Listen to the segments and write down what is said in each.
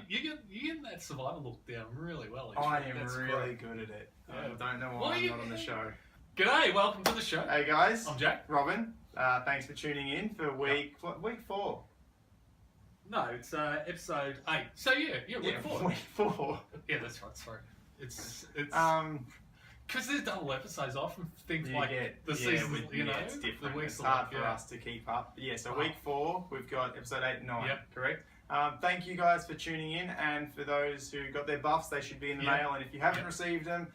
You're getting that survivor look down really well. I am really good at it. I don't know why I'm not on the show. G'day, welcome to the show. Hey guys. I'm Jack. Robin. Thanks for tuning in for week 4. No, it's episode 8. So week 4. Week 4. Yeah, that's right. Sorry, it's because there's double episodes. I often think the season, it's different. It's hard for us to keep up. But so week 4, we've got episode 8 and 9. Yep. Correct. Thank you guys for tuning in, and for those who got their buffs, they should be in the mail. And if you haven't received them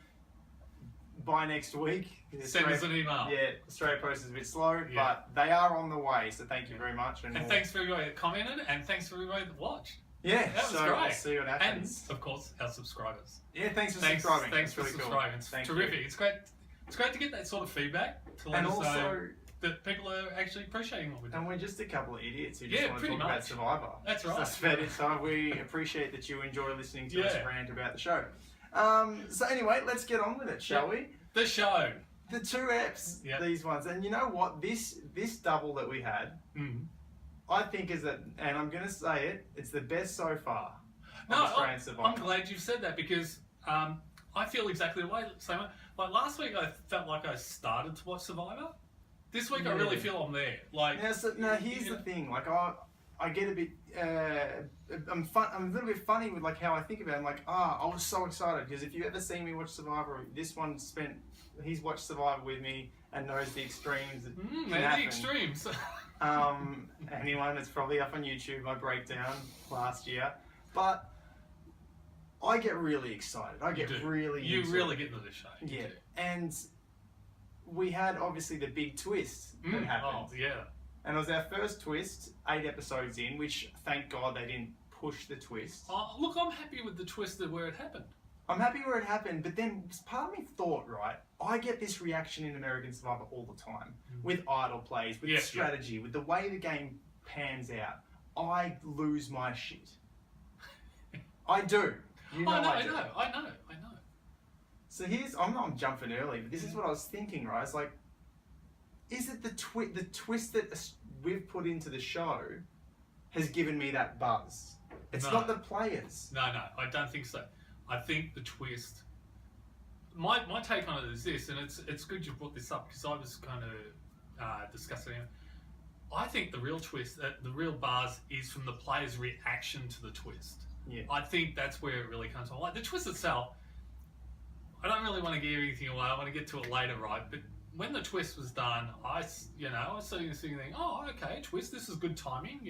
by next week, send us an email. Yeah, Australia Post is a bit slow, but they are on the way. So thank you very much, and thanks for everybody that commented, and thanks for everybody that watched. Yeah, that was so great. We'll see what happens. And of course, our subscribers. Yeah, thanks for subscribing. Thanks for subscribing. It's terrific. It's great. It's great to get that sort of feedback to let us know that people are actually appreciating what we're doing. And we're just a couple of idiots who just want to talk about Survivor. That's right. So we appreciate that you enjoy listening to us rant about the show. So anyway, let's get on with it, shall we? The show. The 2 eps, these ones. And you know what? This double that we had, I think is that, and I'm going to say it, it's the best so far. I'm glad you've said that, because I feel exactly the same way. Like last week, I felt like I started to watch Survivor. This week, I really feel I'm there. Like here's the thing. Like I get a bit. I'm a little bit funny with like how I think about it. I'm like, I was so excited because if you ever see me watch Survivor, this one he's watched Survivor with me and knows the extremes. The extremes. Anyone that's probably up on YouTube, my breakdown last year, but I get really excited. You really get into the show. Yeah, and we had obviously the big twist that happened. Oh, yeah. And it was our first twist, 8 episodes in, which thank God they didn't push the twist. Oh, look, I'm happy with the twist of where it happened. I'm happy where it happened, but then part of me thought, right, I get this reaction in American Survivor all the time, with idle plays, with strategy, with the way the game pans out. I lose my shit. I do. You know I know. So I'm jumping early, but this is what I was thinking, right? It's like, is it the twist that we've put into the show has given me that buzz? It's not the players. No, I don't think so. I think the twist. My take on it is this, and it's good you brought this up because I was kind of discussing it. I think the real twist, the real buzz, is from the players' reaction to the twist. Yeah. I think that's where it really comes from. Like the twist itself, I don't really want to give anything away. I want to get to it later, right? But when the twist was done, I was sitting thinking, oh, okay, twist, this is good timing,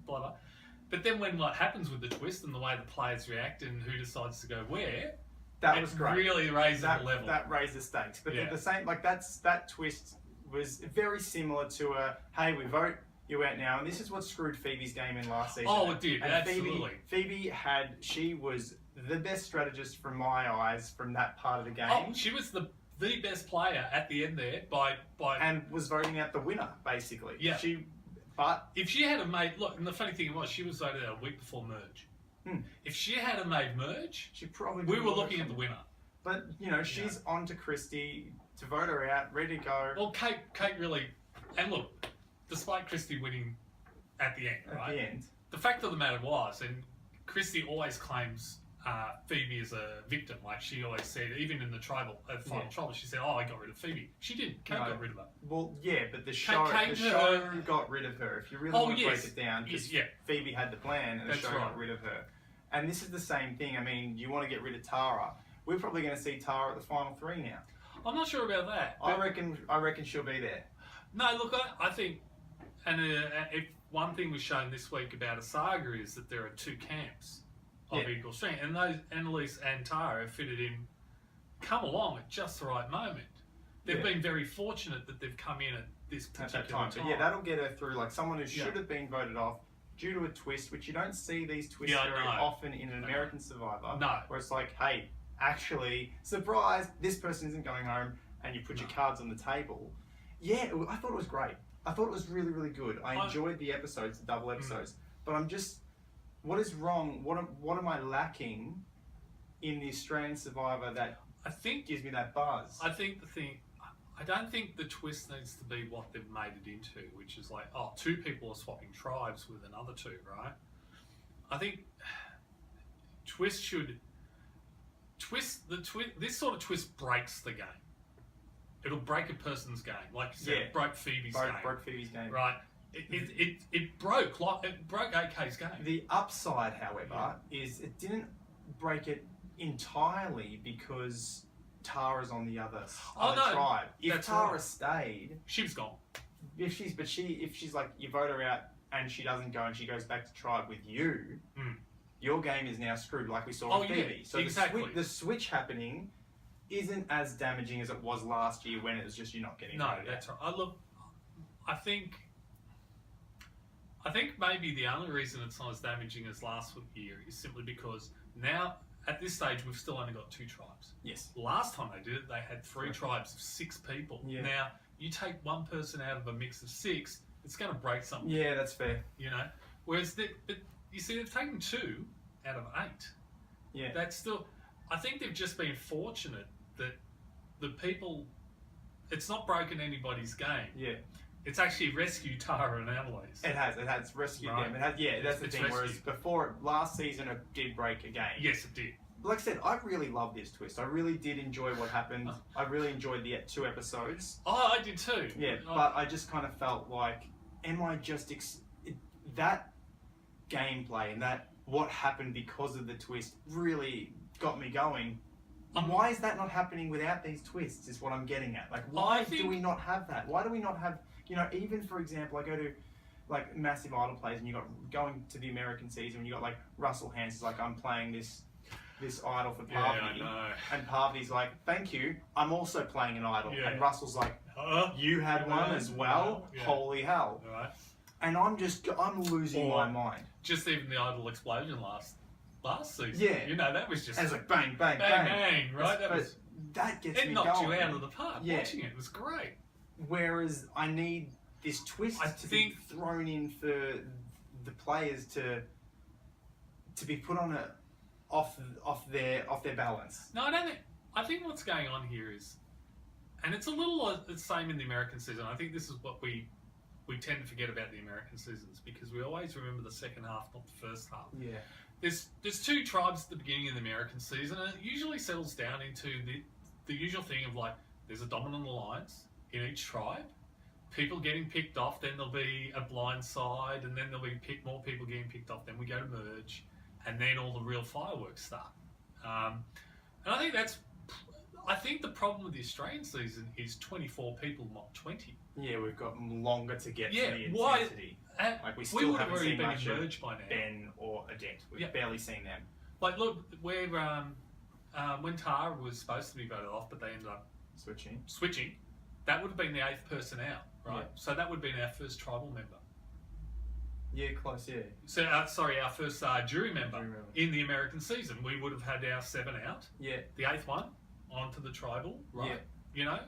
blah, blah. But then when what happens with the twist and the way the players react and who decides to go where, that was great. Really raises the level. That raised the stakes. But the same, like that twist was very similar to hey, we vote you out now. And this is what screwed Phoebe's game in last season. Oh, it did, and absolutely. Phoebe she was the best strategist from my eyes from that part of the game. Oh, she was the best player at the end there by and was voting out the winner basically. Yeah. But if she had made and the funny thing was she was voted out a week before merge. If she had made merge, she probably we were looking at the winner. But she's on to Christy to vote her out, ready to go. Well, Kate really, and look, despite Christy winning at the end, right? At the end, the fact of the matter was, and Christy always claims Phoebe is a victim. Like she always said, even in the final tribal, she said, "Oh, I got rid of Phoebe." She didn't. Kate got rid of her. Well, yeah, but the show got rid of her. If you really want to break it down, because Phoebe had the plan, and the show got rid of her. And this is the same thing. I mean, you want to get rid of Tarra. We're probably going to see Tarra at the final 3 now. I'm not sure about that. I reckon she'll be there. No, look, I think, and if one thing was shown this week about Asaga is that there are 2 camps of equal strength, and those Annalise and Tarra have fitted in, come along at just the right moment. They've been very fortunate that they've come in at this particular time. But yeah, that'll get her through. Like someone who should have been voted off due to a twist, which you don't see these twists very often in an American Survivor. No. Where it's like, hey, actually, surprise, this person isn't going home, and you put your cards on the table. Yeah, I thought it was great. I thought it was really, really good. I enjoyed the episodes, the double episodes. But I'm just, what is wrong? What am I lacking in the Australian Survivor that gives me that buzz? I don't think the twist needs to be what they've made it into, which is like, 2 people are swapping tribes with another 2, right? I think twist should this sort of twist breaks the game. It'll break a person's game, like you said, it broke Phoebe's game. Broke Phoebe's game. Right. It broke AK's game. The upside, however, is it didn't break it entirely because Tarra's on the other tribe. If Tarra stayed, she was gone. If she's like, you vote her out and she doesn't go and she goes back to tribe with you, your game is now screwed, like we saw with Phoebe. So exactly. the switch happening isn't as damaging as it was last year when it was just you not getting voted that's out. right. I think maybe the only reason it's not as damaging as last year is simply because now, at this stage, we've still only got 2 tribes. Yes. Last time they did it, they had 3 tribes of 6 people. Yeah. Now, you take one person out of a mix of 6, it's going to break something. Yeah, that's fair. You know? Whereas, but you see, they've taken 2 out of 8. Yeah. That's still... I think they've just been fortunate that the people... It's not broken anybody's game. Yeah. It's actually rescued Tarra and Annalise. It has rescued them. That's the thing. rescued. Whereas before, last season, it did break a game. Yes, it did. Like I said, I really love this twist. I really did enjoy what happened. I really enjoyed the 2 episodes. Oh, I did too. Yeah, but I just kind of felt like, am I just... that gameplay and that what happened because of the twist really got me going. Why is that not happening without these twists is what I'm getting at. Like, why do we not have that? Why do we not have... You know, even, for example, I go to, like, massive idle plays and you got... Going to the American season, when you got, like, Russell Hands, like, I'm playing this idol for Parvati. Yeah, I know. And Parvati's like, thank you, I'm also playing an idol. Yeah. And Russell's like, you had one as well? Yeah. Holy hell. Right. And I'm losing my mind. Just even the idol explosion last season. Yeah. You know, that was just... It was like bang, bang, bang, bang, right? That gets me going. It knocked you going. out of the park watching it. It was great. Whereas I need this twist be thrown in for the players to be put on off their balance. No, I think what's going on here is, and it's a little the same in the American season. I think this is what we tend to forget about the American seasons because we always remember the second half, not the first half. Yeah. There's 2 tribes at the beginning of the American season, and it usually settles down into the usual thing of like there's a dominant alliance in each tribe, people getting picked off, then there'll be a blind side, and then there'll be more people getting picked off, then we go to merge, and then all the real fireworks start. And I think the problem with the Australian season is 24 people, not 20. Yeah, we've got longer to get to the intensity. Why? Like we still haven't seen been much emerged by now. Ben or Adet. We've barely seen them. Like, look, where when Tarra was supposed to be voted off, but they ended up switching, that would have been the 8th person out, right? Yeah. So that would have been our first tribal member. Yeah, close, yeah. So, our first jury member in the American season. We would have had our 7 out. Yeah. The 8th one onto the tribal, right? Yeah. You know?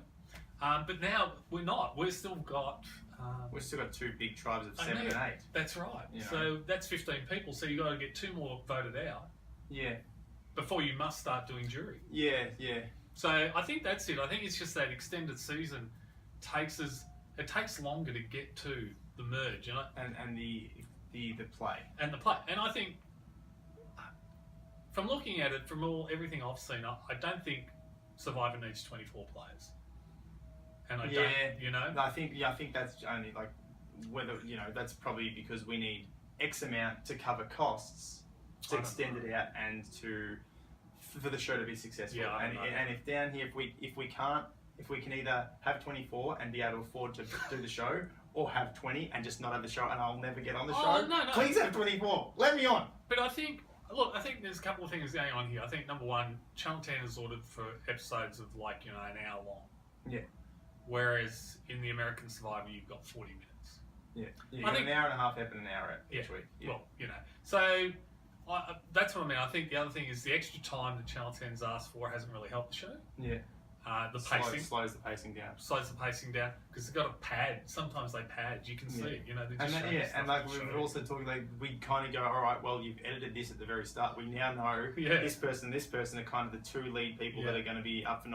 But now we're not. We've still got 2 big tribes of 7 and 8. That's right. You know? So that's 15 people. So you've got to get 2 more voted out. Yeah. Before you must start doing jury. Yeah, yeah. So I think that's it. I think it's just that extended season takes longer to get to the merge, you know? And the play. And the play. And I think from looking at it, from everything I've seen, I don't think Survivor needs 24 players. And I don't, you know? No, I think that's only like whether, you know, that's probably because we need X amount to cover costs to extend it out and for the show to be successful. Yeah, and if down here, if we can either have 24 and be able to afford to do the show, or have 20 and just not have the show, and I'll never get on the show. No. Please have 24. Let me on. But I think there's a couple of things going on here. I think number one, Channel 10 is ordered for episodes of like, you know, an hour long. Yeah. Whereas in the American Survivor, you've got 40 minutes. Yeah. I think an hour and a half and an hour each week. Yeah. Well, you know, so that's what I mean. I think the other thing is the extra time that Channel 10's asked for hasn't really helped the show. Yeah. The pacing slows the pacing down. Slows the pacing down because they've got a pad. Sometimes they pad. You can see it. You know, and like we're also talking, like we kind of go, all right, well, you've edited this at the very start. We now know this person are kind of the 2 lead people that are going to be up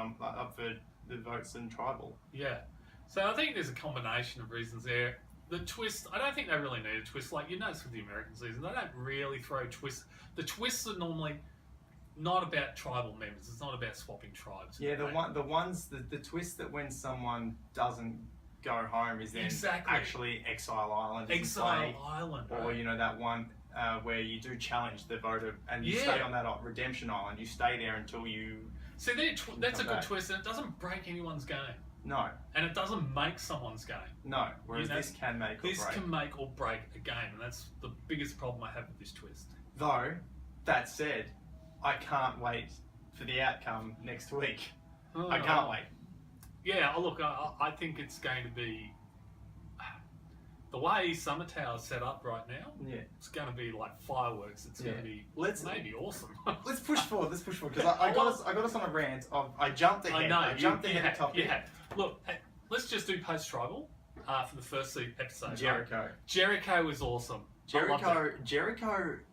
for the votes in tribal. Yeah. So I think there's a combination of reasons there. The twist, I don't think they really need a twist. Like you notice with the American season, they don't really throw twists. The twists are normally not about tribal members. It's not about swapping tribes. Yeah, right? the twist that when someone doesn't go home is then actually Exile Island. Exile Island, right? Or that one where you do challenge the voter and you stay on that Redemption Island. You stay there until you. See, that's a good twist, and it doesn't break anyone's game. No. And it doesn't make someone's game. No. Whereas this can make or break. This can make or break a game, and that's the biggest problem I have with this twist. Though, that said, I can't wait for the outcome next week. I can't wait. Yeah, look, I think it's going to be... The way Samatua is set up right now, it's going to be like fireworks. It's going to be maybe awesome. Let's push forward. Because I got us on a rant of I jumped ahead. I know. Jumped ahead of topic. Look, let's just do post-tribal for the first episode. Jericho. Right? Jericho is awesome. Jericho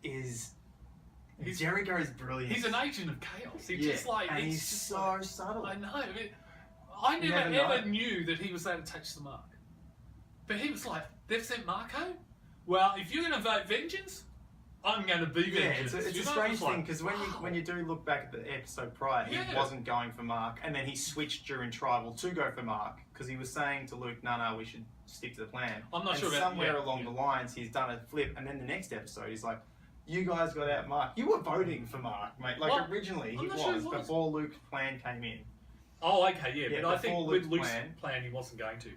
is brilliant. He's an agent of chaos. He's so subtle. I know. I never ever knew that he was able to touch the mark. But he was like, they've sent Marco? Well, if you're going to vote vengeance, I'm going to be vengeance. It's a strange thing, because when you do look back at the episode prior, he wasn't going for Mark, and then he switched during tribal to go for Mark, because he was saying to Luke, no, we should stick to the plan. I'm not sure about somewhere along the lines, he's done a flip, and then the next episode, he's like, you guys got out Mark. You were voting for Mark, mate. Originally, he was, before Luke's plan came in. Oh, okay, yeah. But I think with Luke's plan, he wasn't going to.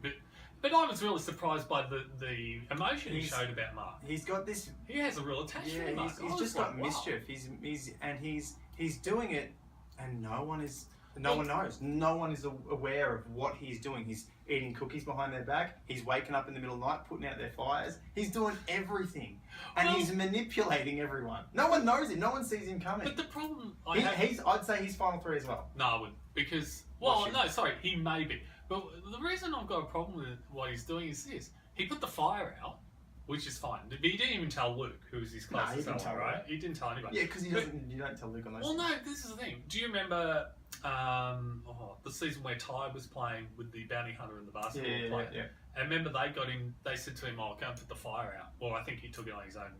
But I was really surprised by the emotion he showed about Mark. He's got this. He has a real attachment to Mark. He's just got mischief. He's doing it, and no one knows. No one is aware of what he's doing. He's eating cookies behind their back. He's waking up in the middle of the night, putting out their fires. He's doing everything, and he's manipulating everyone. No one knows him. No one sees him coming. But the problem, I'd say he's final three as well. No, I wouldn't, because he may be. But the reason I've got a problem with what he's doing is this. He put the fire out, which is fine. But he didn't even tell Luke, who was his closest ally, right? He didn't tell anybody. Yeah, because you don't tell Luke on those. Well, no, this is the thing. Do you remember the season where Ty was playing with the bounty hunter and the basketball player? Yeah. And remember they said to him, go and put the fire out. Well, I think he took it on his own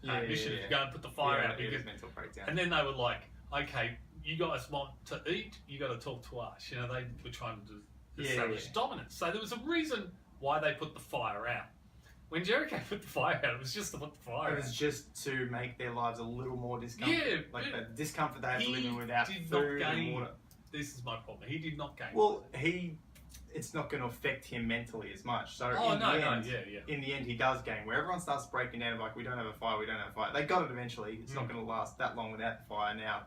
initiative to go and put the fire out. Because mental breakdown. And then they were like, okay, you guys want to eat, you got to talk to us. They were trying to establish dominance. So there was a reason why they put the fire out. When Jericho put the fire out, it was just to put the fire out. It was just to make their lives a little more discomfort. Yeah, like the discomfort they had to live in without food and water. This is my problem. He did not gain. Well, it's not going to affect him mentally as much. So in the end, he does gain. Where everyone starts breaking down, like, we don't have a fire. They got it eventually. It's not going to last that long without the fire. Now,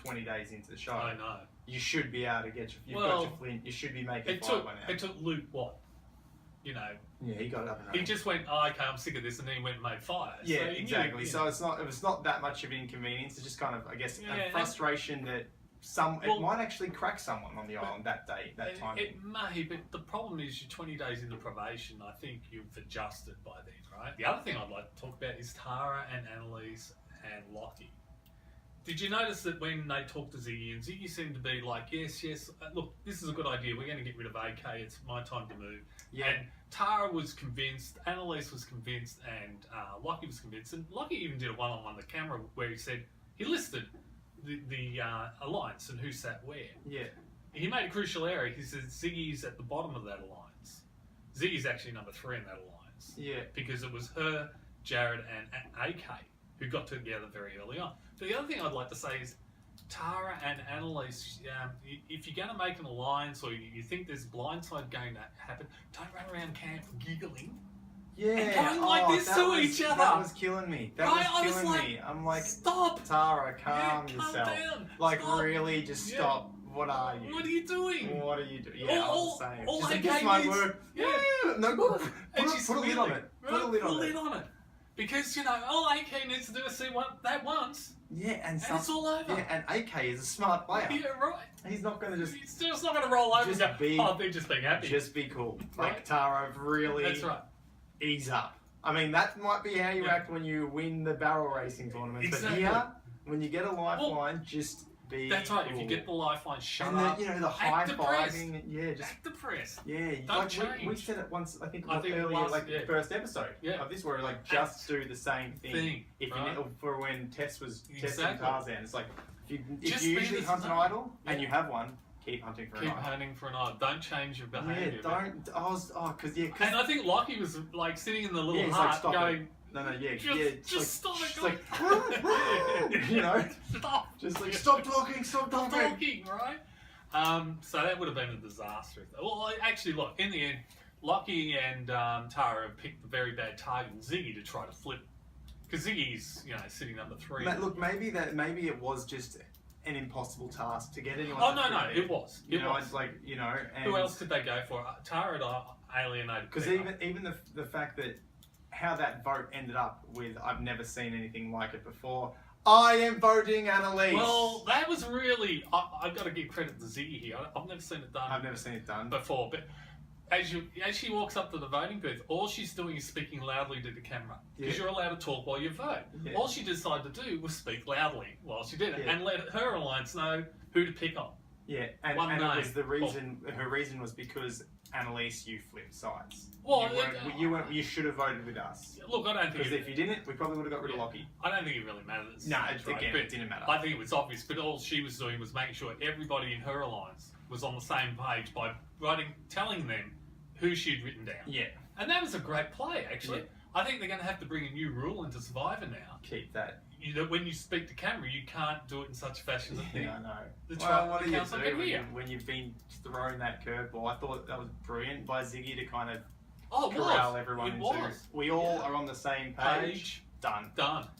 20 days into the show. I know. You should be able to get your got your flint. You should be making fire by now. It took Luke what? Yeah, he got it up and running. He just went, okay, I'm sick of this, and then he went and made fire. Yeah, so exactly. So it was not that much of an inconvenience. It's just kind of, I guess, a frustration that it might actually crack someone on the island that day, that time. It may, but the problem is you're 20 days into probation. I think you've adjusted by then, right? The other thing I'd like to talk about is Tarra and Annalise and Locki. Did you notice that when they talked to Ziggy, and Ziggy seemed to be like, yes, look, this is a good idea. We're going to get rid of AK. It's my time to move. Yeah. And Tarra was convinced, Annalise was convinced, and Locki was convinced. And Locki even did a one-on-one on the camera where he listed the alliance and who sat where. Yeah. He made a crucial error. He said Ziggy's at the bottom of that alliance. Ziggy's actually number 3 in that alliance. Yeah. Because it was her, Jared, and AK who got together very early on. But the other thing I'd like to say is Tarra and Annalise, if you're going to make an alliance or you think there's blindside going to happen, don't run around camp giggling. Yeah, and going like this to each other. That was killing me. I'm like, stop. Tara, calm yourself. Down. Like, stop. Really, just stop. What are you? What are you doing? What are you doing? Yeah, I was the same. All just against my word. Yeah. No, put a lid on it. Put a lid on it. Because, all AK needs to do is see that once. Yeah, and it's all over. Yeah, and AK is a smart player. Yeah, right. He's not going to just... He's just not going to roll over and go, they're just being happy. Just be cool. Like, Tara, really... That's right. Ease up. I mean, that might be how you act when you win the barrel racing tournaments. Exactly. But here, when you get a lifeline, just be. That's right. If you cool. get the lifeline, shut And up. the, the high Act depressed. fiving, yeah, just Act depressed. yeah. Don't Like change. we said it once. I think, it earlier, was, like the first episode of this, where like just do the same thing. If right? you for when Tess was testing Exactly. Tarzan, it's like if Just you be usually the hunt an same. idol and you have one, keep hunting for an Keep idol. hunting for an idol. Don't change your behaviour. Yeah, don't. I was because And I think Locki was like sitting in the little he's hut like, stop going. it. No, yeah, Just stop it, she's guys. like, you know, Stop. just like stop talking, Stop talking, right? So that would have been a disaster. Well, actually, look, in the end, Locki and Tarra picked the very bad target, Ziggy, to try to flip. Because Ziggy's, sitting number 3. Look, maybe it was just an impossible task to get anyone. Oh, no, it was. You know, it's like, you know. And who else did they go for? Tarra alienated. Because even the fact that how that vote ended up with, I've never seen anything like it before. I am voting Annalise. Well, that was really. I've got to give credit to Ziggy here. I've never seen it done. I've never seen it done before, but as she walks up to the voting booth, all she's doing is speaking loudly to the camera because you're allowed to talk while you vote. Yeah. All she decided to do was speak loudly while she did it and let her alliance know who to pick on. Yeah, and it was the reason. Her reason was because Annalise, you flipped sides. Well, you should have voted with us. Look, I don't think because if you didn't, we probably would have got rid of Locki. I don't think it really matters. No, it didn't matter. I think it was obvious, but all she was doing was making sure everybody in her alliance was on the same page by telling them who she'd written down. Yeah, and that was a great play, actually. Yeah. I think they're going to have to bring a new rule into Survivor now. Keep that. When you speak to camera, you can't do it in such a fashion that I know. What do you do when you've been thrown that curveball? I thought that was brilliant by Ziggy to kind of corral everyone into. We all are on the same page. Done.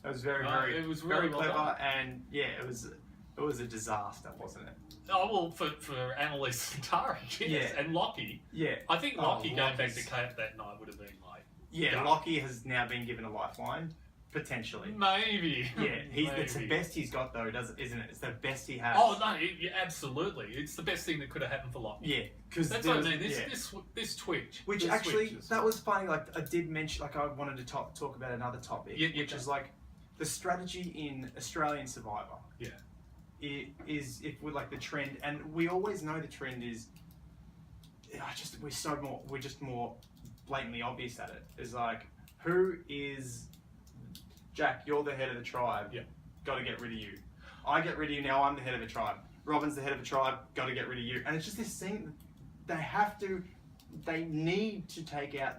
It was very it was really clever, well and it was a disaster, wasn't it? Oh well, for Annalise and Tarra, yes, and Locki. Yeah, I think Locki going back to Cape that night would have been like. Yeah, Locki has now been given a lifeline. Potentially. Maybe. Yeah, it's the best he's got though, isn't it? It's the best he has. Oh no, absolutely. It's the best thing that could have happened for Locki. Yeah, because that's what I mean. This twitch. Which actually, that was funny. Like I did mention, like I wanted to talk about another topic, which is like the strategy in Australian Survivor. Yeah. It is if we're like the trend, and we always know the trend is. We're just more blatantly obvious at it. Is like who is. Jack, you're the head of the tribe. Yeah. Got to get rid of you. I get rid of you now. I'm the head of the tribe. Robin's the head of the tribe. Got to get rid of you. And it's just this thing. They need to take out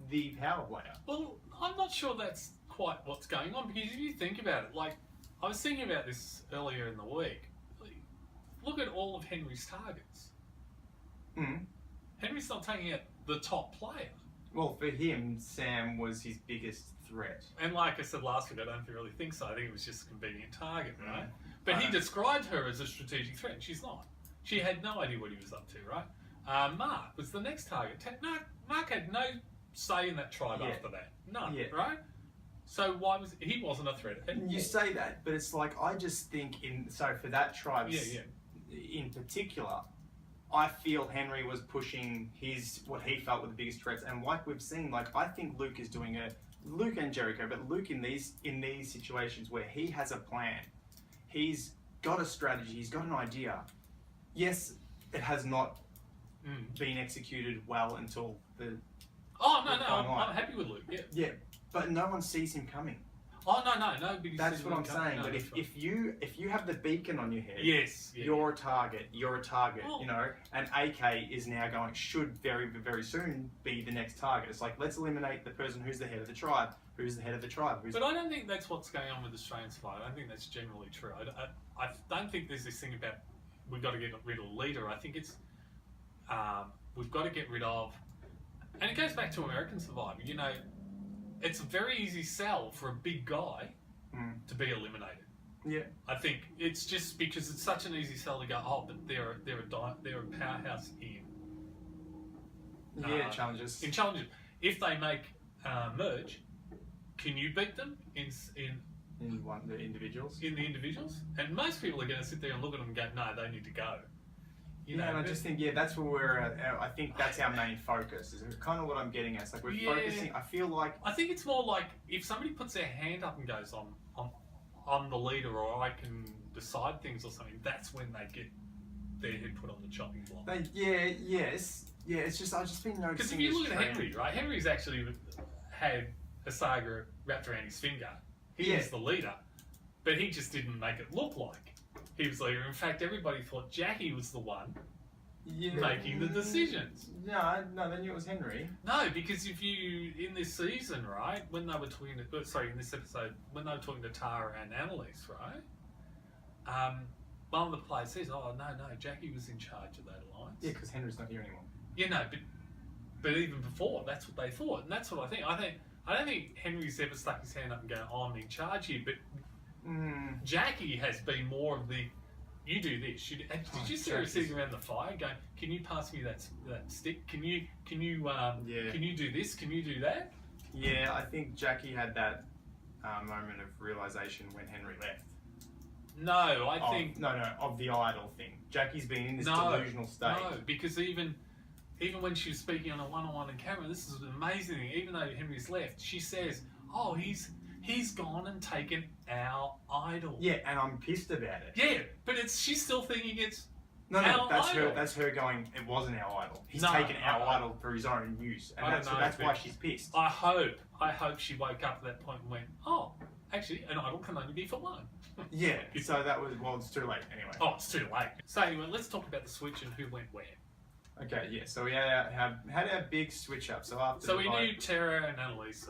the power player. Well, I'm not sure that's quite what's going on because if you think about it, like I was thinking about this earlier in the week. Look at all of Henry's targets. Henry's not taking out the top player. Well, for him, Sam was his biggest threat. And like I said last week, I don't really think so. I think it was just a convenient target, right? But he described her as a strategic threat. She's not. She had no idea what he was up to, right? Mark was the next target. Mark had no say in that tribe after that. None, right? So he wasn't a threat? You say that, but it's like I just think for that tribe in particular, I feel Henry was pushing what he felt were the biggest threats, and like we've seen, like I think Luke is doing Luke and Jericho, but Luke in these situations where he has a plan, he's got a strategy, he's got an idea. Yes, it has not been executed well until the. Oh no, I'm happy with Luke. Yeah. Yeah, but no one sees him coming. Oh no. That's what I'm saying. No, but if you have the beacon on your head, you're a target. Well, and AK is now should very very soon be the next target. It's like let's eliminate the person who's the head of the tribe. Who's the head of the tribe? But I don't think that's what's going on with Australian Survivor. I don't think that's generally true. I don't think there's this thing about we've got to get rid of a leader. I think it's we've got to get rid of, and it goes back to American Survivor. It's a very easy sell for a big guy to be eliminated. Yeah, I think it's just because it's such an easy sell to go. Oh, but they're a powerhouse in challenges. In challenges, if they make merge, can you beat them in the individuals? In the individuals, and most people are going to sit there and look at them and go, no, they need to go. And I just think, that's where we're at. I think that's our main focus. Is kind of what I'm getting at. It's like we're focusing. I feel like. I think it's more like if somebody puts their hand up and goes, I'm the leader or I can decide things or something, that's when they get their head put on the chopping block. It's just I've just been noticing. Because if you look at Henry, right? Henry's actually had Asaga wrapped around his finger. He was the leader, but he just didn't make it look like he was the leader. In fact, everybody thought Jackie was the one making the decisions. No, they knew it was Henry. No, because if you, in this season, right, when they were talking to, in this episode, when they were talking to Tarra and Annalise, right, one of the players says, oh, no, Jackie was in charge of that alliance. Yeah, because Henry's not here anymore. Yeah, no, but even before, that's what they thought, and that's what I think. I don't think Henry's ever stuck his hand up and go, oh, I'm in charge here, but Jackie has been more of the, you do this. Did you see her sitting around the fire going, can you pass me that stick? Can you do this? Can you do that? Yeah, I think Jackie had that moment of realization when Henry left. No, I think... No, of the idol thing. Jackie's been in this delusional state. No, because even when she was speaking on a one-on-one in camera, this is an amazing thing. Even though Henry's left, she says, oh, he's gone and taken our idol. Yeah, and I'm pissed about it. Yeah, but she's still thinking it's that's her going, it wasn't our idol. He's taken our idol for his own use. And that's why she's pissed. I hope she woke up at that point and went, oh, actually, an idol can only be for one. Yeah, so that was, it's too late anyway. Oh, it's too late. So anyway, let's talk about the switch and who went where. Okay, yeah, so we had our big switch up. So we knew Tarra and Annalise,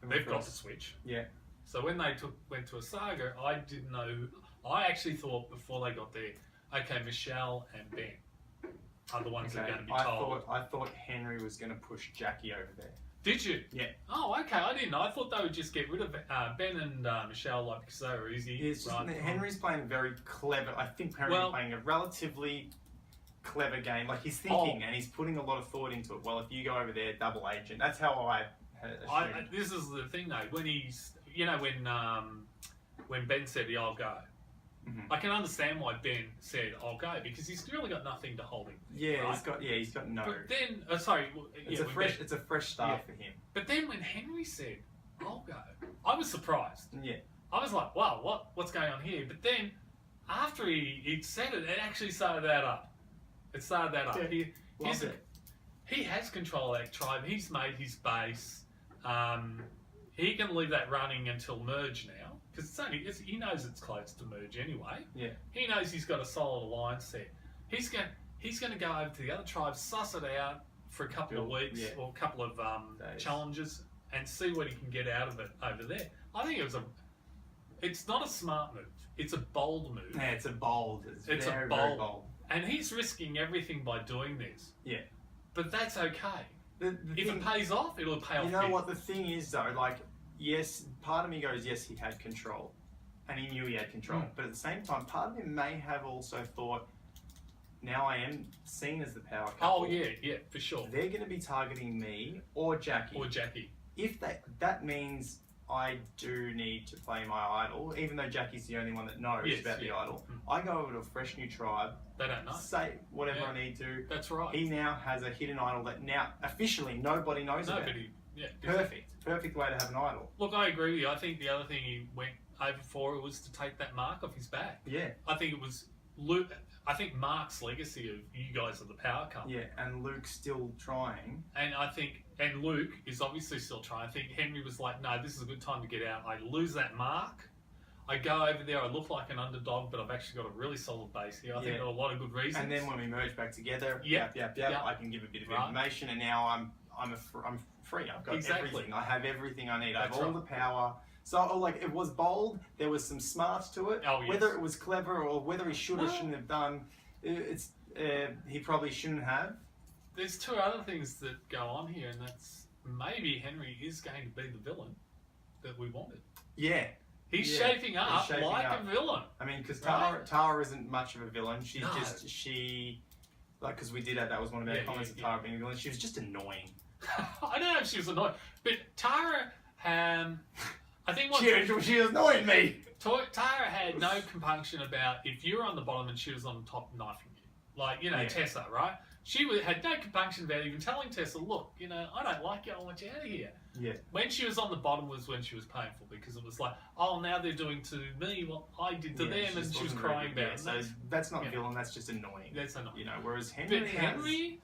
they've got the switch. Yeah. So when they went to Asaga, I didn't know. I actually thought before they got there, okay, Michelle and Ben are the ones that are going to be told. I thought Henry was going to push Jackie over there. Did you? Yeah. Oh, okay. I didn't know. I thought they would just get rid of Ben and Michelle, because they were easy. Yeah, Henry's playing very clever. I think Henry's playing a relatively clever game. Like, he's thinking and he's putting a lot of thought into it. Well, if you go over there, double agent. That's how I assumed. This is the thing, though. When he's, when Ben said, "Yeah, I'll go," I can understand why Ben said, "I'll go," because he's really got nothing to hold him. Yeah, right? he's got no. But then, it's a fresh start for him. But then when Henry said, "I'll go," I was surprised. Yeah. I was like, "Wow, what's going on here?" But then, after he said it, it actually started that up. It started that up. Yeah. He has control of that tribe. He's made his base. He can leave that running until merge now, because he knows it's close to merge anyway. Yeah. He knows he's got a solid alliance there. He's going to go over to the other tribes, suss it out for a couple of weeks or a couple of challenges, and see what he can get out of it over there. I think it's not a smart move. It's a bold move. Yeah, it's a bold. It's very bold. And he's risking everything by doing this. Yeah. But that's okay. If it pays off, it'll pay off. You know what the thing is, though? Like, yes, part of me goes, yes, he had control. And he knew he had control. But at the same time, part of him may have also thought, now I am seen as the power couple. Oh, yeah, for sure. They're going to be targeting me or Jackie. If that means I do need to play my idol, even though Jackie's the only one that knows about the idol. I go over to a fresh new tribe. They don't know. Say whatever I need to. That's right. He now has a hidden idol that now officially nobody knows about. Perfect way to have an idol. Look, I agree with you. I think the other thing he went over for was to take that mark off his back. Yeah. I think it was Luke. I think Mark's legacy of you guys are the power couple. Yeah, and Luke's still trying. And Luke is obviously still trying. I think Henry was like, no, this is a good time to get out. I lose that mark. I go over there, I look like an underdog, but I've actually got a really solid base here. I think there are a lot of good reasons. And then when we merge back together, I can give a bit of information, and now I'm free. I've got everything. I have everything I need. I have all the power. So, it was bold. There was some smarts to it. Oh, yes. Whether it was clever or whether he should or shouldn't have done, he probably shouldn't have. There's two other things that go on here, and that's maybe Henry is going to be the villain that we wanted. Yeah. He's shaping up like a villain. I mean, because Tarra isn't much of a villain. She's because we did that was one of our comments of Tarra being a villain. She was just annoying. I don't know if she was annoying, but Tarra, I think she annoyed me. Tarra had no compunction about if you were on the bottom and she was on the top knifing you. Like, you know, Yeah. Tessa, right? She had no compunction about even telling Tessa, look, you know, I don't like you, I want you out of here. Yeah. When she was on the bottom was when she was painful, because it was like, oh, now they're doing to me what I did to them, and she was crying about it. So that's not villain, that's just annoying. That's annoying. You know, whereas Henry But Henry,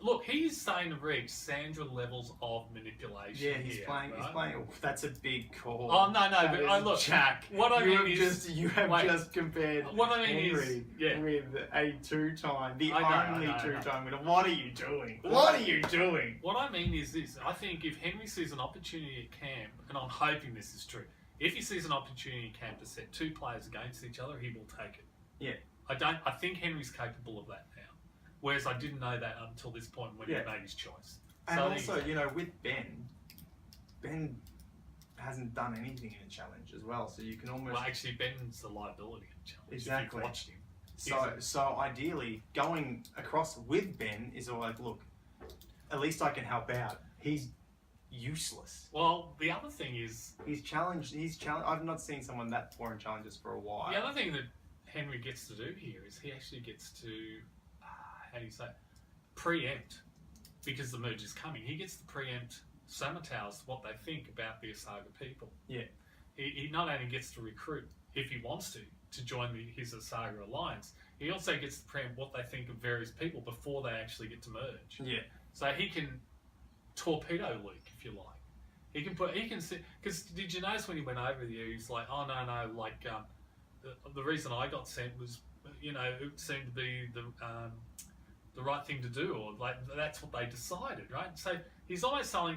look, he's starting to reach Sandra levels of manipulation. Yeah, he's playing. Right? He's playing. Oh, that's a big call. Oh no, but look, Jack. What I mean is, you have just compared. What I mean Henry is, with a two-time, the only two-time winner. What are you doing? What are you doing? What I mean is this: I think if Henry sees an opportunity at camp, and I'm hoping this is true, if he sees an opportunity at camp to set two players against each other, he will take it. Yeah. I think Henry's capable of that now. Whereas I didn't know that until this point when he made his choice. And also, you know, with Ben hasn't done anything in a challenge as well, so you can almost... Well, actually, Ben's the liability in the challenge. Exactly. If you've watched him. So ideally, going across with Ben is all like, look, at least I can help out. He's useless. Well, the other thing is... He's challenged. I've not seen someone that poor in challenges for a while. The other thing that Henry gets to do here is he actually gets to... how do you say, preempt, because the merge is coming. He gets to preempt Samataus what they think about the Asaga people. Yeah. He not only gets to recruit, if he wants to join his Asaga alliance, he also gets to preempt what they think of various people before they actually get to merge. Yeah. So he can torpedo Luke, if you like. He can see, because did you notice when he went over there, he's like, oh no, like, the reason I got sent was, you know, it seemed to be the right thing to do, or like that's what they decided, right? So he's always and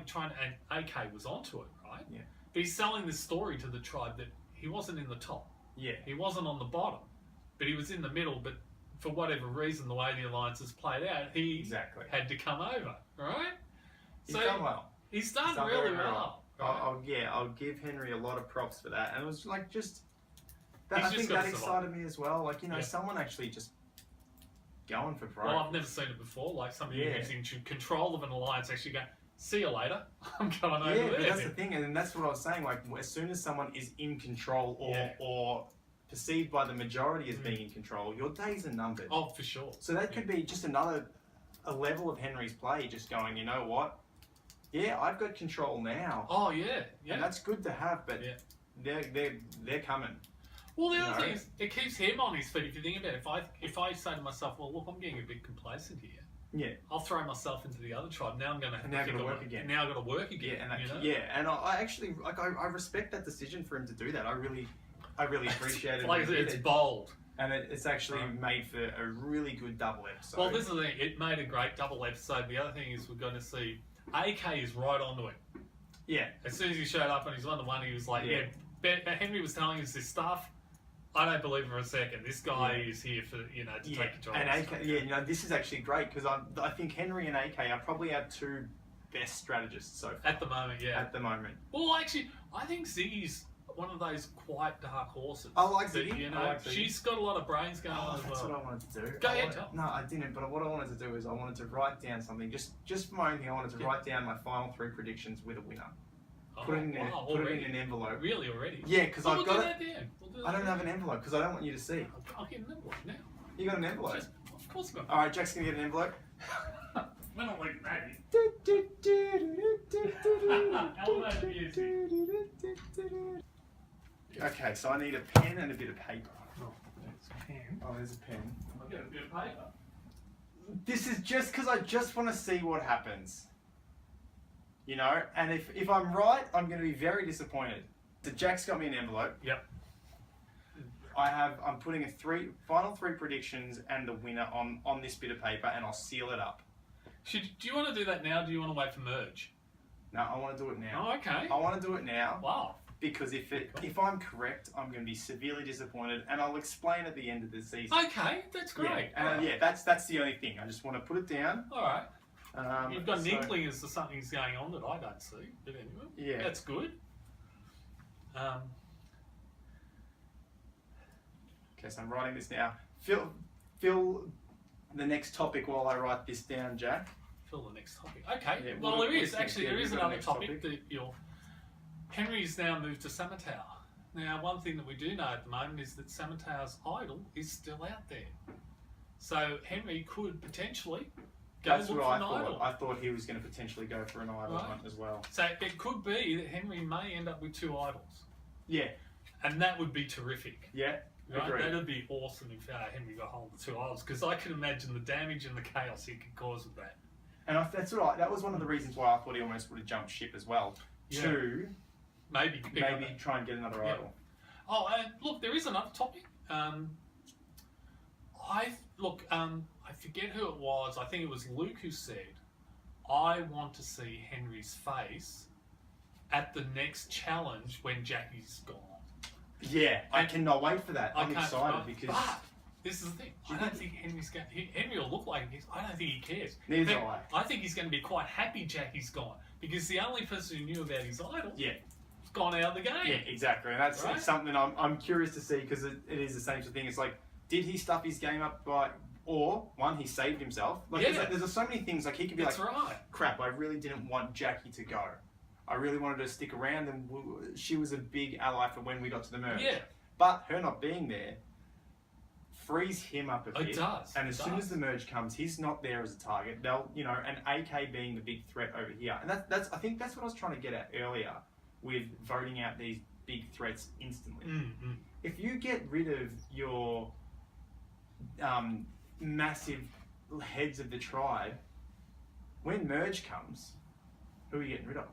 AK was onto it, right? Yeah. But he's selling this story to the tribe that he wasn't in the top. Yeah. He wasn't on the bottom, but he was in the middle, but for whatever reason, the way the alliances played out, he had to come over, right? He's done well. He's done really well. Right? I'll give Henry a lot of props for that. And it was like I think that excited me as well. Like, you know, someone actually just going for broke. Well, I've never seen it before. Like somebody who's in control of an alliance actually go, see you later. I'm going over there. Yeah, but that's the thing, and that's what I was saying. Like, as soon as someone is in control or perceived by the majority as being in control, your days are numbered. Oh, for sure. So that could be just a level of Henry's play, just going, you know what? Yeah, I've got control now. Oh yeah. And that's good to have, but they're coming. Well, the other thing is, it keeps him on his feet. If you think about it, if I say to myself, well, look, I'm getting a bit complacent here. Yeah. I'll throw myself into the other tribe. Now I'm going to have to work again. Now I've got to work again. Yeah, and I actually I respect that decision for him to do that. I really appreciate it. Like it's bold. And it's actually made for a really good double episode. Well, this is the thing. It made a great double episode. The other thing is we're going to see AK is right onto it. Yeah. As soon as he showed up on his one-to-one, he was like, Henry was telling us this stuff. I don't believe for a second. This guy is here for, you know, to take control. And AK, you know, this is actually great because I think Henry and AK are probably our two best strategists so far. At the moment, At the moment. Well, actually, I think Ziggy's one of those quiet dark horses. I like Ziggy. You know, she's got a lot of brains going on as well. That's what I wanted to do. Go ahead, tell. No, I didn't. But what I wanted to do is I wanted to write down something. Just for my own thing, I wanted to write down my final 3 predictions with a winner. Put it in an envelope. Really, already? Yeah, because I've got it. I don't have an envelope because I don't want you to see. I'll get an envelope now. You got an envelope? Of course I got. All right, Jack's gonna get an envelope. We're not like that. Okay, so I need a pen and a bit of paper. Oh, there's a pen. Oh, there's a pen. I'll get a bit of paper. This is just because I just want to see what happens. You know, and if I'm right, I'm going to be very disappointed. So Jack's got me an envelope. Yep. I'm putting final 3 predictions and the winner on this bit of paper, and I'll seal it up. Do you want to do that now? Or do you want to wait for merge? No, I want to do it now. Oh, okay. I want to do it now. Wow. Because if I'm correct, I'm going to be severely disappointed, and I'll explain at the end of the season. Okay, that's great. That's the only thing. I just want to put it down. All right. You've got an inkling as to something's going on that I don't see. But anyway, yeah, that's good. Okay, so I'm writing this now. Fill the next topic while I write this down, Jack. Fill the next topic. Okay. Yeah, well, there is another topic that Henry's now moved to Samatua. Now, one thing that we do know at the moment is that Samatau's idol is still out there. So Henry could potentially go That's look what for I an thought. idol. I thought he was going to potentially go for an idol hunt as well. So it could be that Henry may end up with 2 idols. Yeah. And that would be terrific. Yeah. Right? Agreed. That would be awesome if Henry got hold of 2 idols, because I can imagine the damage and the chaos he could cause with that. And that's right. That was one of the reasons why I thought he almost would have jumped ship as well. Yeah. To maybe try and get another idol. Oh, and look, there is another topic. I forget who it was. I think it was Luke who said, "I want to see Henry's face at the next challenge when Jackie's gone." Yeah, I cannot wait for that. I'm excited because. But this is the thing. I don't think Henry will look like he. I don't think he cares. Neither do I. I think he's going to be quite happy Jackie's gone, because the only person who knew about his idol, has gone out of the game. Yeah, exactly. And that's something I'm curious to see, because it is the same sort of thing. It's like, did he stuff his game up by, or one, he saved himself? Like, there's so many things. Like, he could be crap, I really didn't want Jackie to go. I really wanted her to stick around, and she was a big ally for when we got to the merge. Yeah. But her not being there frees him up a bit. It does. And as soon as the merge comes, he's not there as a target. They'll, and AK being the big threat over here. And that's I think that's what I was trying to get at earlier with voting out these big threats instantly. Mm-hmm. If you get rid of your massive heads of the tribe, when merge comes, who are you getting rid of?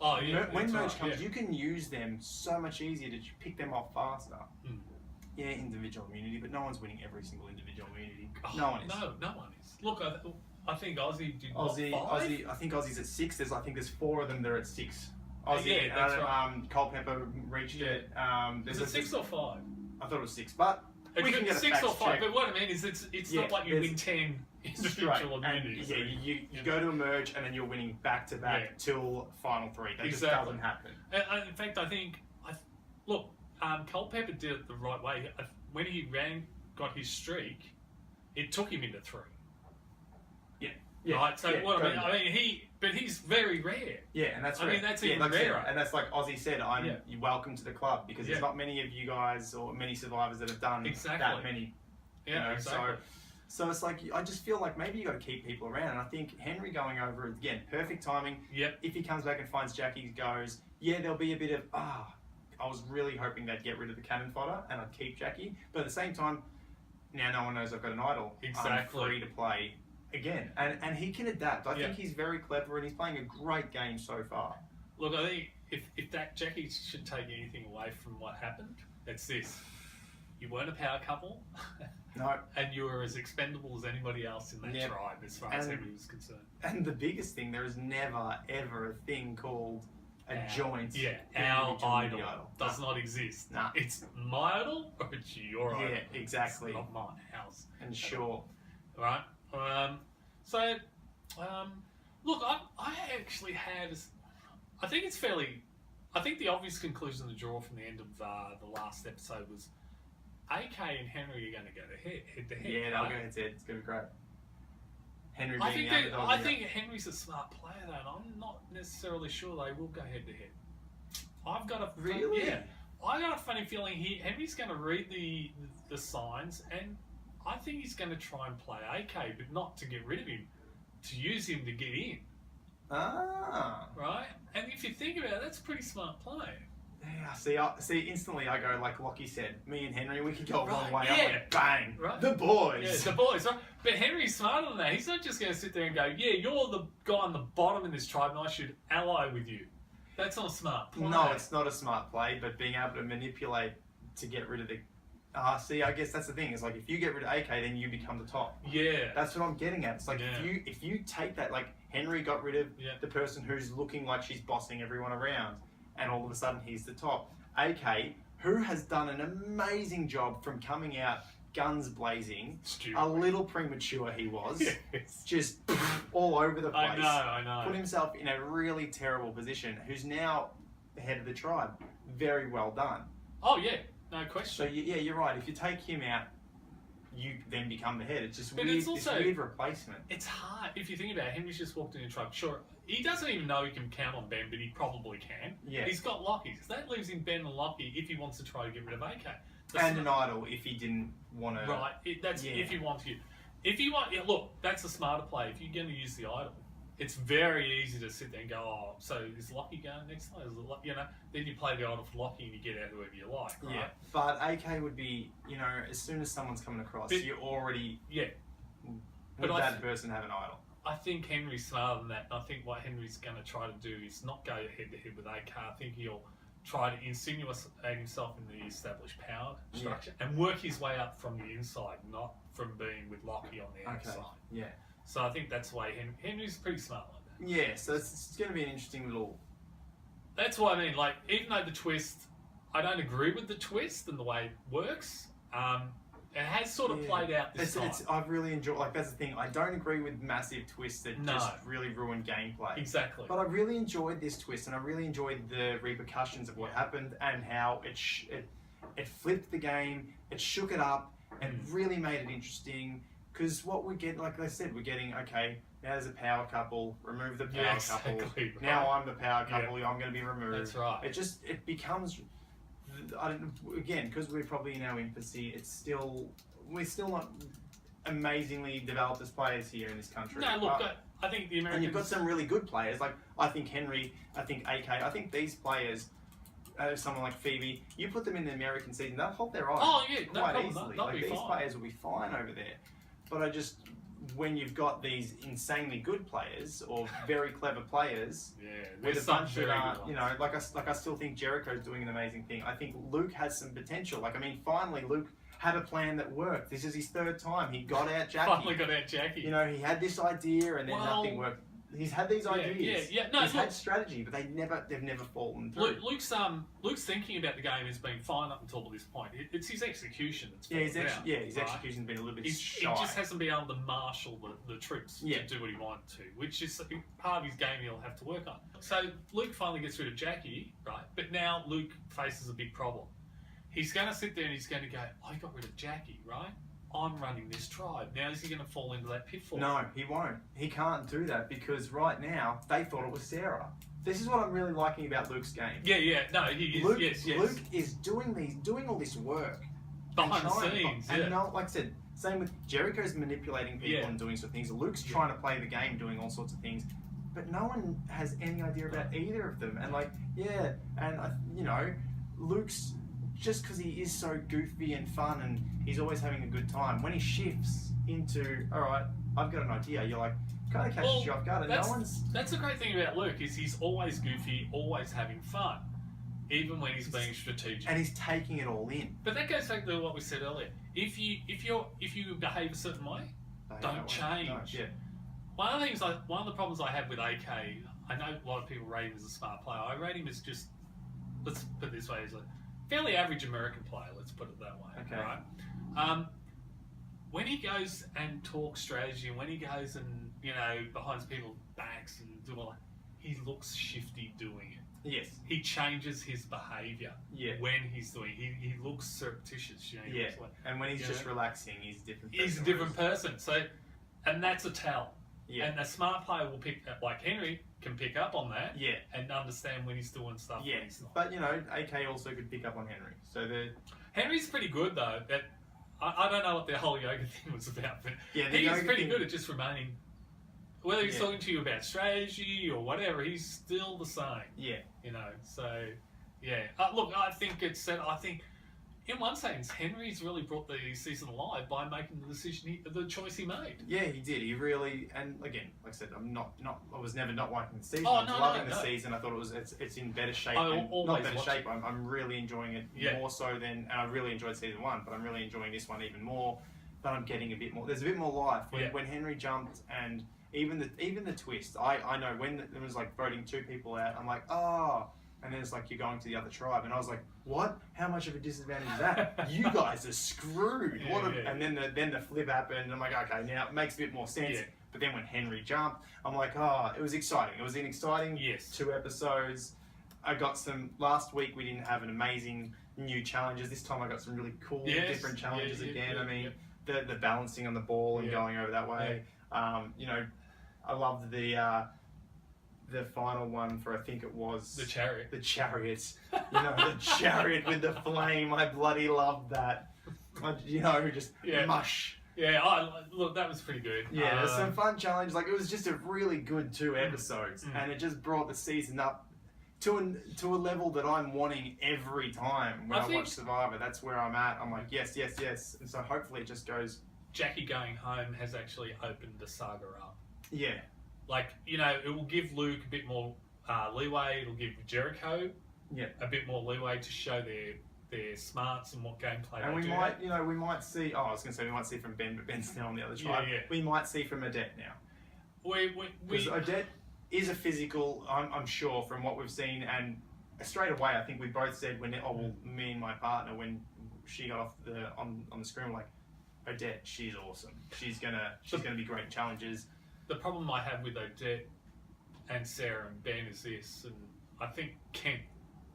Oh, yeah. When merge comes, you can use them so much easier to pick them off faster. Mm. Yeah, individual immunity, but no one's winning every single individual immunity. No one is. No one is. Look, I think Aussie did Aussie. I think Aussie's at 6. There's 4 of them. They're at 6. Aussie. Yeah, that's right. Culpepper reached it. Is it 6 or 5? I thought it was 6, but we can get 6 a or 5. check. But what I mean is, it's not like you win 10 individual immunities. You go to a merge and then you're winning back to back till final 3. That just doesn't happen. In fact, I think Culpepper did it the right way. When he got his streak, it took him into 3. Yeah. Right. So he's very rare. Yeah, and that's that's even rarer. And that's like Ozzy said, you're welcome to the club, because there's not many of you guys or many survivors that have done that many. Yeah, exactly. So it's like, I just feel like maybe you got to keep people around. And I think Henry going over again, perfect timing. Yep. If he comes back and finds Jackie goes, there'll be a bit of I was really hoping they'd get rid of the cannon fodder and I'd keep Jackie. But at the same time, now no one knows I've got an idol. Exactly. I'm free to play again. And he can adapt. I think he's very clever, and he's playing a great game so far. Look, I think if that Jackie should take anything away from what happened, it's this. You weren't a power couple. No. And you were as expendable as anybody else in that tribe, as far as Henry was concerned. And the biggest thing, there is never, ever a thing called a joint. Yeah, our idol does not exist. Nah. It's my idol or it's your idol. Yeah, exactly. It's not my house. And sure. Right. Look, I actually had. I think it's fairly. I think the obvious conclusion of the draw from the end of the last episode was AK and Henry are going to go head to head. Yeah, they'll go head to head. It's going to be great. Henry I being think the underdog. I think Henry's a smart player, though, and I'm not necessarily sure they will go head to head. I've got a I got a funny feeling Henry's going to read the signs, and I think he's going to try and play AK, but not to get rid of him, to use him to get in. Right? And if you think about it, that's a pretty smart play. Yeah, see, instantly I go, like Locki said, me and Henry, we could go a long way. Yeah. I'm like, bang, the boys. Yeah, the boys, right? But Henry's smarter than that. He's not just going to sit there and go, you're the guy on the bottom in this tribe, and I should ally with you. That's not a smart play. No, it's not a smart play, but being able to manipulate to get rid of the... see, I guess that's the thing. It's like, if you get rid of AK, then you become the top. Yeah. That's what I'm getting at. It's like, if you take that, like, Henry got rid of the person who's looking like she's bossing everyone around, and all of a sudden he's the top. AK, who has done an amazing job from coming out guns blazing, a little premature he was, just all over the place. I know. Put himself in a really terrible position, who's now the head of the tribe. Very well done. Oh, yeah. No question. So, yeah, you're right. If you take him out, you then become the head. It's just weird. It's also, this weird replacement. It's hard. If you think about it, Henry's just walked in a tribe. Sure, he doesn't even know he can count on Ben, but he probably can. Yeah. He's got Locki. So that leaves him Ben and Locki if he wants to try to get rid of AK. And an idol if he didn't want to... Right. If he wants you. If you want, look, that's a smarter play. If you're going to use the idol, it's very easy to sit there and go, oh, so is Locki going next time? Is it, then you play the idol for Locki and you get out whoever you like, right? Yeah, but AK would be, as soon as someone's coming across, you already would that person have an idol. I think Henry's smarter than that. I think what Henry's going to try to do is not go head to head with AK. I think he'll try to insinuate himself in the established power structure and work his way up from the inside, not from being with Locki on the outside. Yeah. So I think that's why Henry's pretty smart like that. Yeah, so it's going to be an interesting little... That's what I mean. Like, even though the twist, I don't agree with the twist and the way it works, it has sort of played out this time. I've really enjoyed... Like, that's the thing. I don't agree with massive twists that just really ruin gameplay. Exactly. But I really enjoyed this twist, and I really enjoyed the repercussions of what happened and how it flipped the game, it shook it up, and really made it interesting. Because what we get, like I said, we're getting, okay, now there's a power couple, remove the power couple. Right. Now I'm the power couple, I'm going to be removed. That's right. It becomes, again, because we're probably in our infancy, we're still not amazingly developed as players here in this country. No, look, I think the Americans... And you've got some really good players, like I think Henry, I think AK, I think these players... someone like Phoebe, you put them in the American season, they'll hold their own quite easily. These players will be fine over there. But when you've got these insanely good players or very clever players, with a bunch of, like I still think Jericho's doing an amazing thing. I think Luke has some potential. Like, I mean, finally Luke had a plan that worked. This is his third time. He got out Jackie. Finally got out Jackie. He had this idea and then nothing worked. He's had these ideas. No, he's had strategy, but they've never fallen through. Luke's thinking about the game has been fine up until this point. It's his execution that's his execution's been a little bit shy. He just hasn't been able to marshal the troops to do what he wanted to, which is part of his game he'll have to work on. So Luke finally gets rid of Jackie, right? But now Luke faces a big problem. He's going to sit there and he's going to go, I got rid of Jackie, right? I'm running this tribe. Now is he going to fall into that pitfall? No, he won't. He can't do that because right now they thought it was Sarah. This is what I'm really liking about Luke's game. No, he is. Luke, yes. Luke is doing all this work behind the scenes. And like I said, same with Jericho's manipulating people and doing sort of things. Luke's trying to play the game, doing all sorts of things, but no one has any idea about either of them. And Luke's. Just because he is so goofy and fun and he's always having a good time, when he shifts into, all right, I've got an idea, you're like, kind of catches you off guard. And that's the great thing about Luke is he's always goofy, always having fun, even when he's being strategic. And he's taking it all in. But that goes back to what we said earlier. If you behave a certain way, don't change. No, One of the problems I have with AK, I know a lot of people rate him as a smart player. I rate him as just, let's put it this way, as a fairly average American player, let's put it that way. Okay. Right? When he goes and talks strategy, and when he goes and behind people's backs and do all that, he looks shifty doing it. Yes. He changes his behaviour. Yeah. When he's doing it. He looks surreptitious. And when he's just relaxing, he's a different person. He's a different person. So, and that's a tell. Yeah. And a smart player will pick, like Henry, can pick up on that. Yeah. And understand when he's doing stuff. Yeah. When he's not. But AK also could pick up on Henry. So Henry's pretty good though. I don't know what the whole yoga thing was about, but he's pretty good at just remaining. Whether he's talking to you about strategy or whatever, he's still the same. Yeah. So yeah. Look, I think in one sense, Henry's really brought the season alive by making the choice he made. Yeah, he did. He really, and again, like I said, I was never not liking the season. Oh, I was loving the season. I thought it's in better shape. Not better shape. I'm really enjoying it more so than, and I really enjoyed season 1, but I'm really enjoying this one even more. But I'm getting a bit more. There's a bit more life when Henry jumped, and even the twist. I know when there was like voting 2 people out. I'm like, oh. And then it's like, you're going to the other tribe. And I was like, what? How much of a disadvantage is that? You guys are screwed. And then the flip happened. And I'm like, okay, now it makes a bit more sense. Yeah. But then when Henry jumped, I'm like, oh, it was exciting. It was an exciting 2 episodes. I got last week we didn't have an amazing new challenges. This time I got some really cool different challenges again. I mean, the balancing on the ball and going over that way. Yeah. I loved the final one for, I think it was... The chariot. The chariots. The chariot with the flame. I bloody loved that. Just mush. Yeah, look, that was pretty good. Yeah, there's some fun challenges. Like, it was just a really good 2 episodes, and it just brought the season up to a level that I'm wanting every time when I watch Survivor. That's where I'm at. I'm like, yes, yes, yes. And so hopefully it just goes... Jackie going home has actually opened the saga up. Yeah. Like, you know, it will give Luke a bit more leeway. It'll give Jericho a bit more leeway to show their smarts and what gameplay and they do. And we might see... Oh, I was going to say we might see from Ben, but Ben's now on the other tribe. Yeah. We might see from Odette now. Because Odette is a physical, I'm sure, from what we've seen, and straight away, I think we both said me and my partner, when she got off on the screen, we're like, Odette, she's awesome. She's gonna be great in challenges. The problem I have with Odette and Sarah and Ben is this, and I think Kent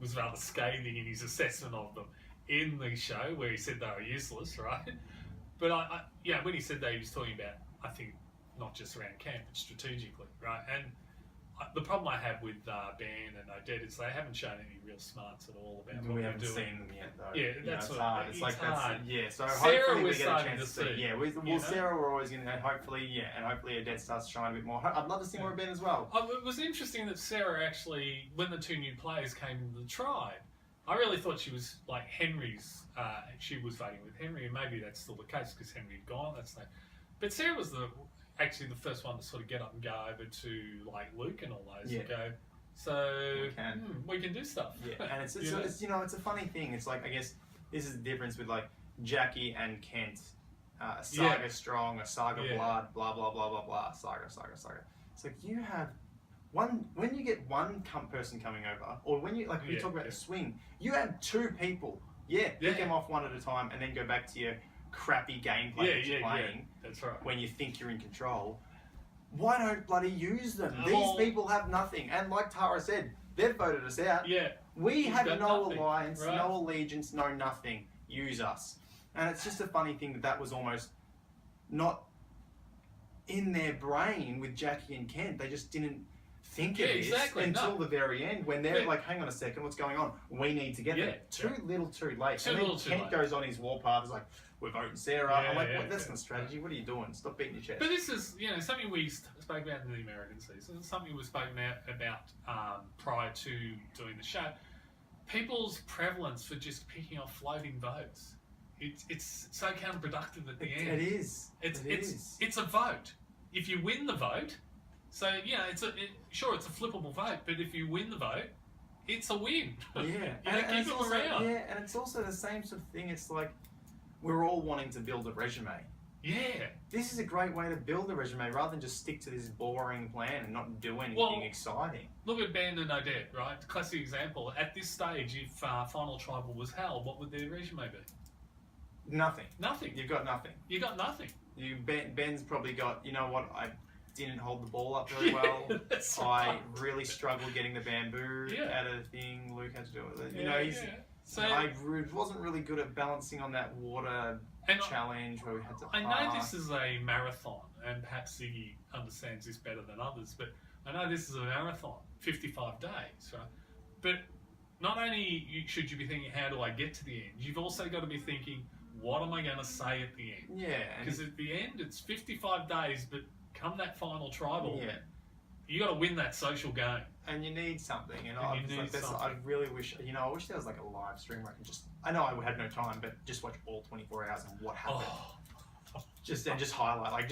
was rather scathing in his assessment of them in the show, where he said they were useless, right? But when he said that, he was talking about, I think, not just around camp, but strategically, right? And the problem I have with Ben and Odette is they haven't shown any real smarts at all about what they're doing. We haven't seen them yet, though. Yeah, that's it's hard. It's hard. So Sarah hopefully we was get a starting chance to see. Yeah, Sarah we're always going to, hopefully Odette starts to shine a bit more. I'd love to see more of Ben as well. It was interesting that Sarah actually, when the 2 new players came into the tribe, I really thought she was like Henry's. She was voting with Henry, and maybe that's still the case because Henry had gone. But Sarah was actually the first one to sort of get up and go over to like Luke and all those and go, so we can do stuff. Yeah, and it's a funny thing. It's like, I guess this is the difference with like Jackie and Kent, Asaga strong, Asaga blood, blah blah blah blah blah, Saga. It's like you have when you get one person coming over, or when you we talk about the swing, you have 2 people. Pick them off one at a time, and then go back to your crappy gameplay that you're playing. That's right. When you think you're in control, why don't bloody use them? These people have nothing, and like Tarra said, they've voted us out. Yeah, we have no alliance, no allegiance, no nothing. Use us, and it's just a funny thing that was almost not in their brain with Jackie and Kent. They just didn't think of this until the very end, when they're like, hang on a second, what's going on? We need to get there. Too little, too late. And then Kent goes on his warpath, is like, we're voting Sarah. I'm like, that's not strategy. What are you doing? Stop beating your chest. But this is, something we spoke about in the American season, something we spoke about prior to doing the show. People's prevalence for just picking off floating votes. It's so counterproductive at the end. It is. It's a vote. If you win the vote, so it's a flippable vote, but if you win the vote, it's a win. Yeah, keep them around. Yeah, and it's also the same sort of thing. It's like we're all wanting to build a resume. Yeah, this is a great way to build a resume rather than just stick to this boring plan and not do anything exciting. Look at Ben and Odette, right? Classic example. At this stage, if Final Tribal was held, what would their resume be? Nothing. Nothing. You've got nothing. You got nothing. Ben's probably got. You know what? I didn't hold the ball up very well. I really struggled getting the bamboo out of the thing. Luke had to do it. So I wasn't really good at balancing on that water challenge where we had to. I know this is a marathon, and perhaps Ziggy understands this better than others, but I know this is a marathon, 55 days, right? But not only should you be thinking, how do I get to the end? You've also got to be thinking, what am I going to say at the end? Yeah. Because at the end, it's 55 days, but come that final tribal, you got to win that social game. And you need something. And I really wish, I wish there was like a live stream where I can I know I had no time, but just watch all 24 hours and what happened. Just highlight,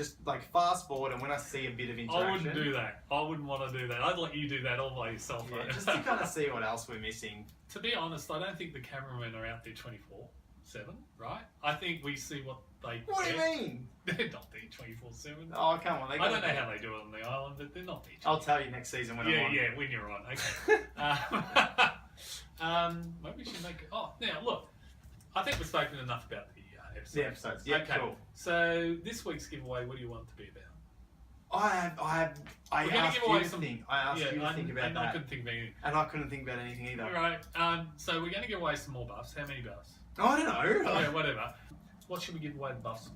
fast forward, and when I see a bit of interaction. I wouldn't do that. I wouldn't want to do that. I'd let you do that all by yourself. Yeah, just to kind of see what else we're missing. To be honest, I don't think the cameramen are out there 24/7, right? I think we see what they. What do you mean? They're not there 24/7. Oh, come on! I don't know how they do it on the island, but they're not there. I'll tell you next season when I'm on. Yeah, when you're on. Okay. Maybe we should make it. Oh, now look. I think we've spoken enough about the episodes. The episodes. Yeah, okay. Cool. So this week's giveaway, what do you want it to be about? I asked you to think about that. I couldn't think of anything. And I couldn't think about anything either. All right. So we're going to give away some more buffs. How many buffs? I don't know. Yeah, whatever. What should we give away the buffs for?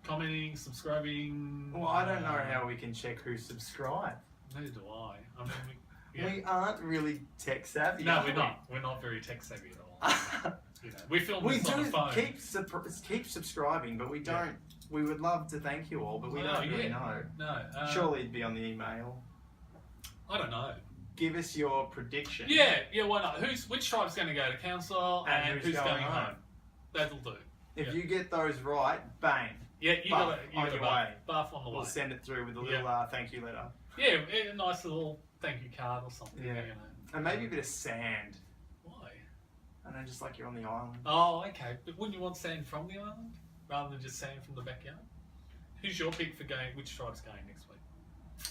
Commenting, subscribing? Well, I don't know how we can check who subscribed. Neither do I. We aren't really tech savvy. No, we're not. We're not very tech savvy at all. You know, we film We this on the do phone. keep subscribing, but we don't. Yeah. We would love to thank you all, but we don't really know. No. Surely it'd be on the email. I don't know. Give us your prediction. Yeah, why not? Which tribe's going to go to council and who's going home? That'll do. If you get those right, bang. Yeah, you got on your way. Buff on the way. We'll send it through with a little thank you letter. Yeah, a nice little thank you card or something. Yeah. You know. And maybe a bit of sand. Why? And then just like you're on the island. Oh, okay. But wouldn't you want sand from the island rather than just sand from the backyard? Who's your pick for going? Which tribe's going next week?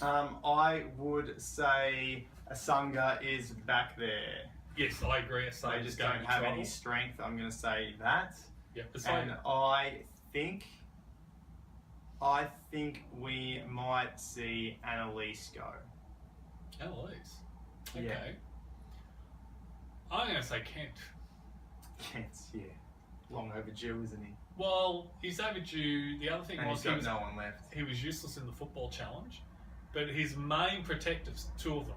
I would say Asaga is back there. Yes, I agree. They just don't have any strength. I'm going to say that. Yeah, and I think we might see Annalise go. Annalise. Okay. Yeah. I'm going to say Kent. Kent's, yeah. Long overdue, isn't he? Well, he's overdue. The other thing And was he's got no one left. he was useless in the football challenge, but his main protectives, two of them,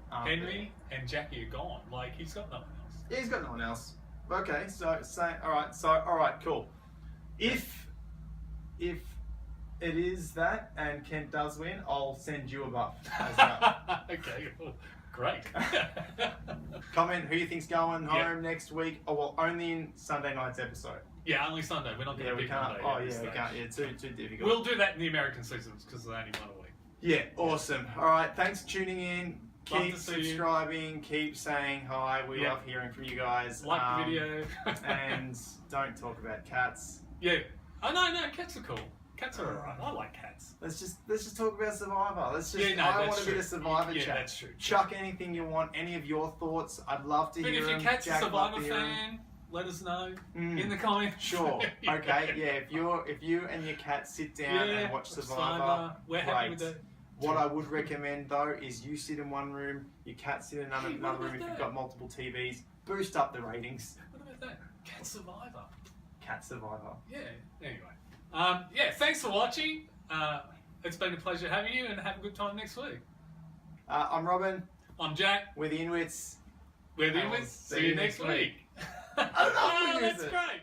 Henry and Jackie, are gone. Like, he's got no one else. Yeah, he's got no one else. Okay, all right, cool. If it is that and Kent does win, I'll send you a buff as well. Okay, cool. Great. Comment who you think's going home next week. Oh, well, only in Sunday night's episode. Yeah, only Sunday. We're not going to pick Monday. Oh, yeah, we can't. Yeah, too difficult. We'll do that in the American seasons because there's only 1 a week. Yeah, awesome. All right, thanks for tuning in. Love Keep to see subscribing. Keep saying hi. We love hearing from you guys. Like the video. And don't talk about cats. Yeah. Oh, no, cats are cool. Cats are alright. I like cats. Let's just talk about Survivor. I want a bit of Survivor chat. Yeah, that's true. Chuck anything you want. Any of your thoughts. I'd love to hear them. But if your cat's a Survivor fan, let us know in the comments. Sure. Okay. Yeah. If you and your cat sit down and watch Survivor, we're happy with it. What I would recommend though is you sit in one room, your cat sit in another room. If you've got multiple TVs, boost up the ratings. What about that? Cat Survivor. Cat Survivor. Yeah. Anyway. Thanks for watching. It's been a pleasure having you, and have a good time next week. I'm Robin. I'm Jack. We're the Inwits. We're the Inwits. See you next week. I don't know if we use That's great.